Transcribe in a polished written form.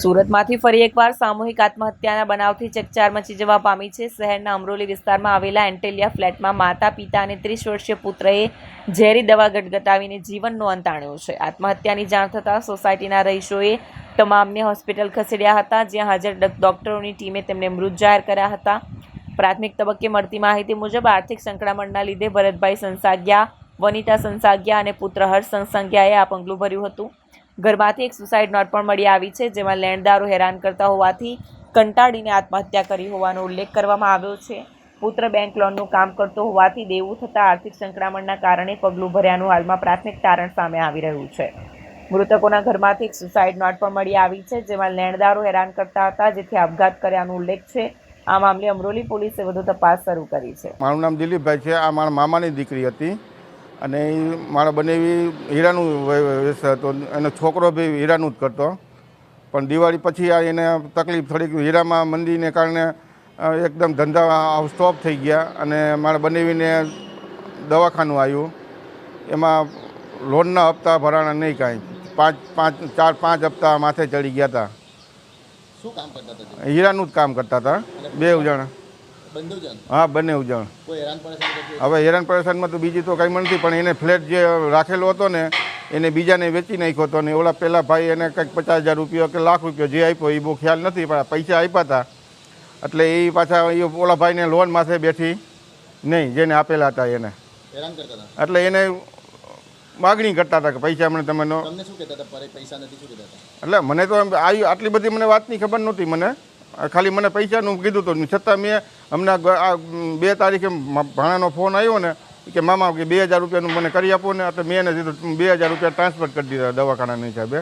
સુરતમાંથી ફરી એકવાર સામૂહિક આત્મહત્યાના બનાવથી ચકચાર મચી જવા પામી છે। શહેરના અમરોલી વિસ્તારમાં આવેલા એન્ટેલિયા ફ્લેટમાં માતા પિતા અને 30 વર્ષીય પુત્રએ ઝેરી દવા ગટગટાવીને જીવનનો અંત આણ્યો છે। આત્મહત્યાની જાણ થતાં સોસાયટીના રહીશોએ તમામને હોસ્પિટલ ખસેડ્યા હતા, જ્યાં હાજર ડોક્ટરોની ટીમે તેમને મૃત જાહેર કર્યા હતા। પ્રાથમિક તબક્કે મળતી માહિતી મુજબ આર્થિક સંકળામણના લીધે ભરતભાઈ સંસાગિયા, વનિતા સંસાગિયા અને પુત્ર હર્ષ સંસાગિયાએ આ પગલું ભર્યું હતું। ઘરમાંથી એક સુસાઇડ નોટ પણ મળી આવી છે, જેમાં લેણદારો હેરાન કરતા હોવાથી કંટાળીને આત્મહત્યા કરી હોવાનો ઉલ્લેખ કરવામાં આવ્યો છે। પુત્ર બેંક લોનનું કામ કરતો હોવાથી દેવું થતાં આર્થિક સંકળામણના કારણે પગલું ભર્યાનું હાલમાં પ્રાથમિક તારણ સામે આવી રહ્યું છે। મૃતકોના ઘરમાંથી એક સુસાઇડ નોટ પણ મળી આવી છે, જેમાં લેણદારો હેરાન કરતા હતા, જેથી આપઘાત કર્યાનો ઉલ્લેખ છે। આ મામલે અમરોલી પોલીસે વધુ તપાસ શરૂ કરી છે। મારું નામ દિલીપભાઈ છે। આ મારા મામાની દીકરી હતી અને મારા બનેવી હીરાનું વ્યવસાય હતો। એનો છોકરો બી હીરાનું જ કરતો, પણ દિવાળી પછી આ એને તકલીફ થોડીક હીરામાં મંદીને કારણે એકદમ ધંધા સ્ટોપ થઈ ગયા અને મારા બનેવીને દવાખાનું આવ્યું। એમાં લોનના હપ્તા ભરાણા નહીં કાંઈ, 4-5 હપ્તા માથે ચડી ગયા હતા। શું કામ કરતા હતા? હીરાનું જ કામ કરતા હતા, 2 જણ। હા, બંને જણ। હવે હેરાન પરેશાનમાં તો બીજી તો કંઈ નથી, પણ એને ફ્લેટ જે રાખેલો હતો ને એને બીજાને વેચી નાખ્યો હતો ને ઓલા પહેલાં ભાઈ એને કંઈક 50,000 રૂપિયા કે લાખ રૂપિયા જે આપ્યો એ બહુ ખ્યાલ નથી, પણ પૈસા આપ્યા હતા એટલે એ પાછા એ ઓલા ભાઈને લોન માથે બેઠી નહીં, જેને આપેલા હતા એને હેરાન કરતા હતા, એટલે એને માગણી કરતા હતા કે પૈસા મને તમે તમને શું કહેતા હતા? પૈસા નથી શું કહેતા હતા? એટલે મને તો આટલી બધી મને વાતની ખબર નહોતી, મને ખાલી મને પૈસાનું કીધું હતું, છતાં મેં હમણાં 2 તારીખે ભાણાનો ફોન આવ્યો ને કે મામા કે 2,000 રૂપિયાનું મને કરી આપો ને, એટલે મેં એને દીધું 2,000 રૂપિયા ટ્રાન્સફર કરી દીધા દવાખાનાની હિસાબે।